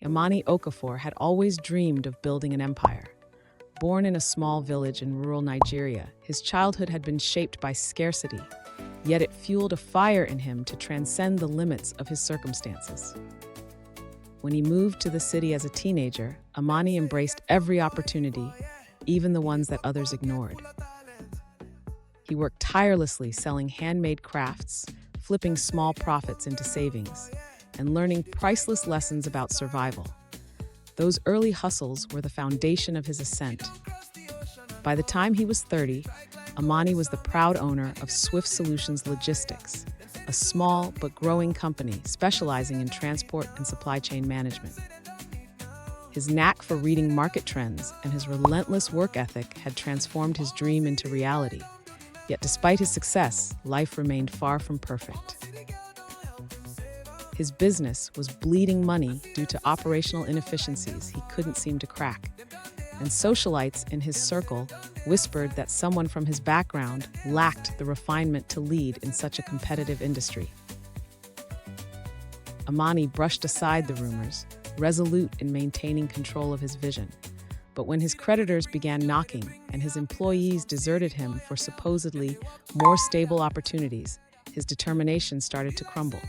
Amani Okafor had always dreamed of building an empire. Born in a small village in rural Nigeria, his childhood had been shaped by scarcity, yet it fueled a fire in him to transcend the limits of his circumstances. When he moved to the city as a teenager, Amani embraced every opportunity, even the ones that others ignored. He worked tirelessly selling handmade crafts, flipping small profits into savings, and learning priceless lessons about survival. Those early hustles were the foundation of his ascent. By the time he was 30, Amani was the proud owner of Swift Solutions Logistics, a small but growing company specializing in transport and supply chain management. His knack for reading market trends and his relentless work ethic had transformed his dream into reality. Yet despite his success, life remained far from perfect. His business was bleeding money due to operational inefficiencies he couldn't seem to crack, and socialites in his circle whispered that someone from his background lacked the refinement to lead in such a competitive industry. Amani brushed aside the rumors, resolute in maintaining control of his vision. But when his creditors began knocking and his employees deserted him for supposedly more stable opportunities, his determination started to crumble.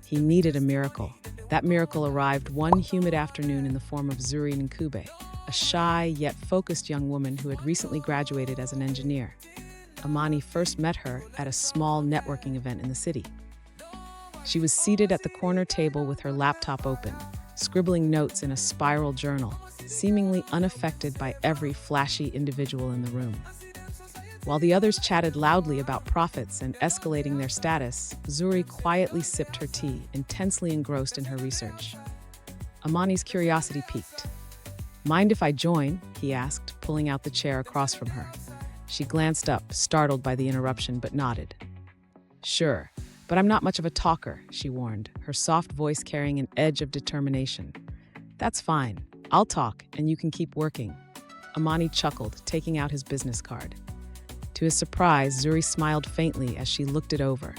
He needed a miracle. That miracle arrived one humid afternoon in the form of Zuri Nkube, a shy yet focused young woman who had recently graduated as an engineer. Amani first met her at a small networking event in the city. She was seated at the corner table with her laptop open, scribbling notes in a spiral journal, seemingly unaffected by every flashy individual in the room. While the others chatted loudly about profits and escalating their status, Zuri quietly sipped her tea, intensely engrossed in her research. Amani's curiosity piqued. "Mind if I join?" he asked, pulling out the chair across from her. She glanced up, startled by the interruption, but nodded. "Sure, but I'm not much of a talker," she warned, her soft voice carrying an edge of determination. "That's fine. I'll talk, and you can keep working." Amani chuckled, taking out his business card. To his surprise, Zuri smiled faintly as she looked it over.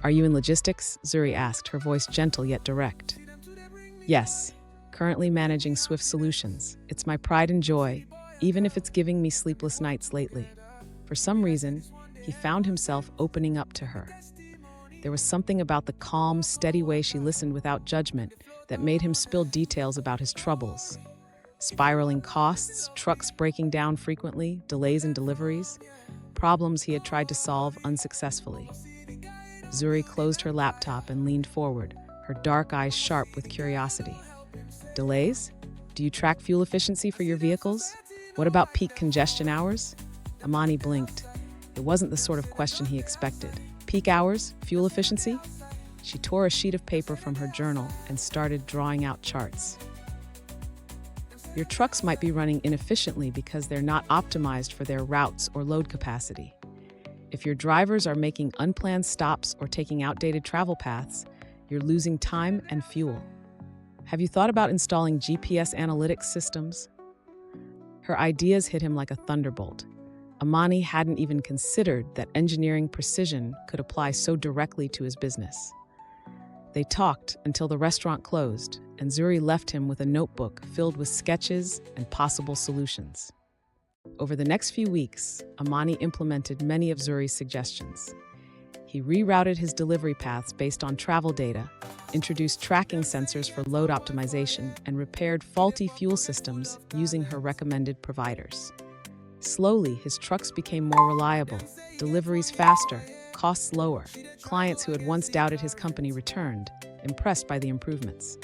"Are you in logistics?" Zuri asked, her voice gentle yet direct. "Yes, currently managing Swift Solutions. It's my pride and joy, even if it's giving me sleepless nights lately." For some reason, he found himself opening up to her. There was something about the calm, steady way she listened without judgment that made him spill details about his troubles. Spiraling costs, trucks breaking down frequently, delays in deliveries, problems he had tried to solve unsuccessfully. Zuri closed her laptop and leaned forward, her dark eyes sharp with curiosity. "Delays? Do you track fuel efficiency for your vehicles? What about peak congestion hours?" Amani blinked. It wasn't the sort of question he expected. "Peak hours? Fuel efficiency?" She tore a sheet of paper from her journal and started drawing out charts. "Your trucks might be running inefficiently because they're not optimized for their routes or load capacity. If your drivers are making unplanned stops or taking outdated travel paths, you're losing time and fuel. Have you thought about installing GPS analytics systems?" Her ideas hit him like a thunderbolt. Amani hadn't even considered that engineering precision could apply so directly to his business. They talked until the restaurant closed, and Zuri left him with a notebook filled with sketches and possible solutions. Over the next few weeks, Amani implemented many of Zuri's suggestions. He rerouted his delivery paths based on travel data, introduced tracking sensors for load optimization, and repaired faulty fuel systems using her recommended providers. Slowly, his trucks became more reliable, deliveries faster, costs lower. Clients who had once doubted his company returned, impressed by the improvements.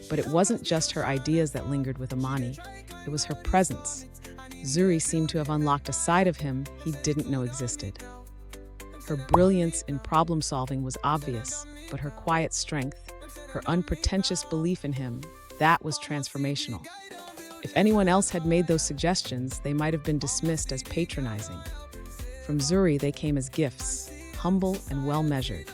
But it wasn't just her ideas that lingered with Amani, it was her presence. Zuri seemed to have unlocked a side of him he didn't know existed. Her brilliance in problem-solving was obvious, but her quiet strength, her unpretentious belief in him, that was transformational. If anyone else had made those suggestions, they might have been dismissed as patronizing. From Zuri, they came as gifts, humble and well-measured.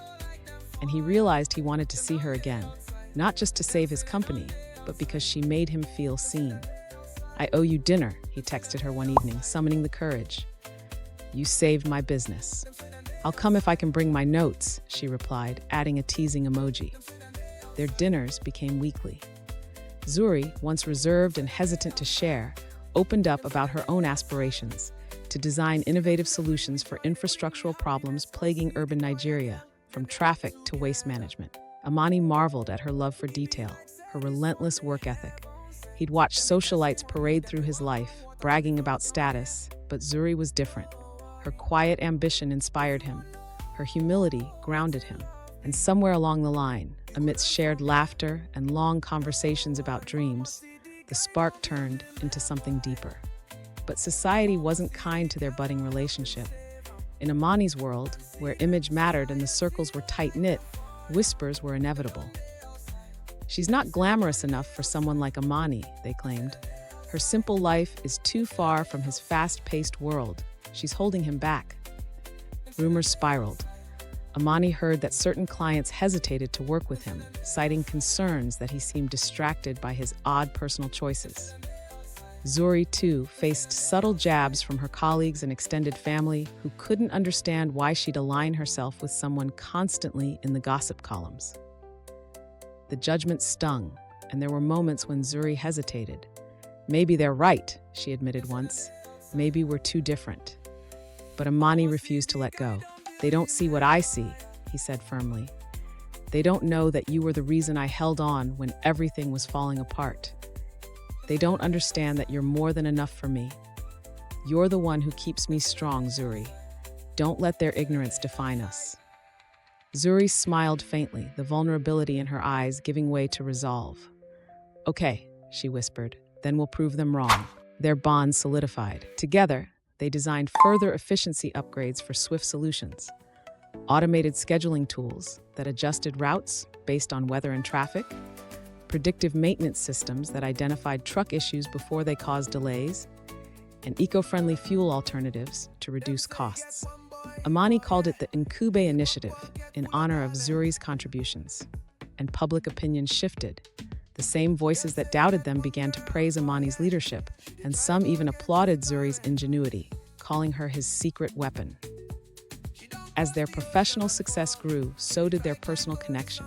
And he realized he wanted to see her again, not just to save his company, but because she made him feel seen. "I owe you dinner," he texted her one evening, summoning the courage. "You saved my business." "I'll come if I can bring my notes," she replied, adding a teasing emoji. Their dinners became weekly. Zuri, once reserved and hesitant to share, opened up about her own aspirations to design innovative solutions for infrastructural problems plaguing urban Nigeria, from traffic to waste management. Amani marveled at her love for detail, her relentless work ethic. He'd watched socialites parade through his life, bragging about status, but Zuri was different. Her quiet ambition inspired him. Her humility grounded him. And somewhere along the line, amidst shared laughter and long conversations about dreams, the spark turned into something deeper. But society wasn't kind to their budding relationship. In Amani's world, where image mattered and the circles were tight-knit, whispers were inevitable. She's not glamorous enough for someone like Amani, they claimed. Her simple life is too far from his fast-paced world. She's holding him back. Rumors spiraled. Amani heard that certain clients hesitated to work with him, citing concerns that he seemed distracted by his odd personal choices. Zuri, too, faced subtle jabs from her colleagues and extended family who couldn't understand why she'd align herself with someone constantly in the gossip columns. The judgment stung, and there were moments when Zuri hesitated. Maybe they're right, she admitted once. Maybe we're too different. But Amani refused to let go. They don't see what I see, he said firmly. They don't know that you were the reason I held on when everything was falling apart. They don't understand that you're more than enough for me. You're the one who keeps me strong, Zuri. Don't let their ignorance define us. Zuri smiled faintly, the vulnerability in her eyes giving way to resolve. Okay, she whispered, then we'll prove them wrong. Their bond solidified. Together, they designed further efficiency upgrades for Swift solutions. Automated scheduling tools that adjusted routes based on weather and traffic, predictive maintenance systems that identified truck issues before they caused delays, and eco-friendly fuel alternatives to reduce costs. Amani called it the Incube Initiative in honor of Zuri's contributions, and public opinion shifted. The same voices that doubted them began to praise Amani's leadership, and some even applauded Zuri's ingenuity, calling her his secret weapon. As their professional success grew, so did their personal connection.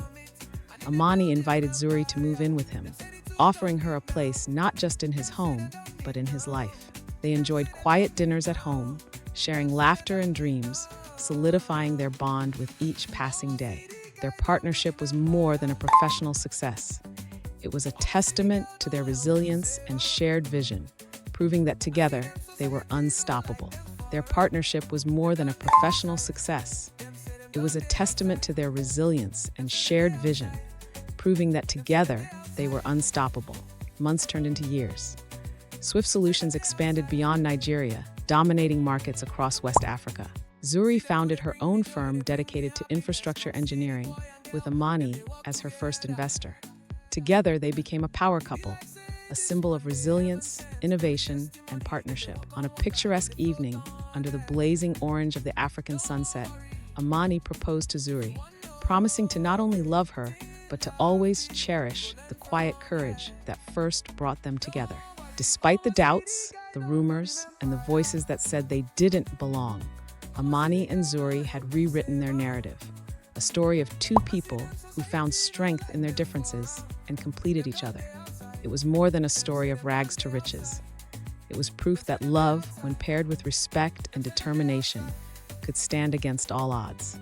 Amani invited Zuri to move in with him, offering her a place not just in his home, but in his life. They enjoyed quiet dinners at home, sharing laughter and dreams, solidifying their bond with each passing day. Their partnership was more than a professional success. It was a testament to their resilience and shared vision, proving that together they were unstoppable. Their partnership was more than a professional success. It was a testament to their resilience and shared vision, proving that together they were unstoppable. Months turned into years. Swift Solutions expanded beyond Nigeria, dominating markets across West Africa. Zuri founded her own firm dedicated to infrastructure engineering, with Amani as her first investor. Together, they became a power couple, a symbol of resilience, innovation, and partnership. On a picturesque evening, under the blazing orange of the African sunset, Amani proposed to Zuri, promising to not only love her, but to always cherish the quiet courage that first brought them together. Despite the doubts, the rumors, and the voices that said they didn't belong, Amani and Zuri had rewritten their narrative. A story of two people who found strength in their differences and completed each other. It was more than a story of rags to riches. It was proof that love, when paired with respect and determination, could stand against all odds.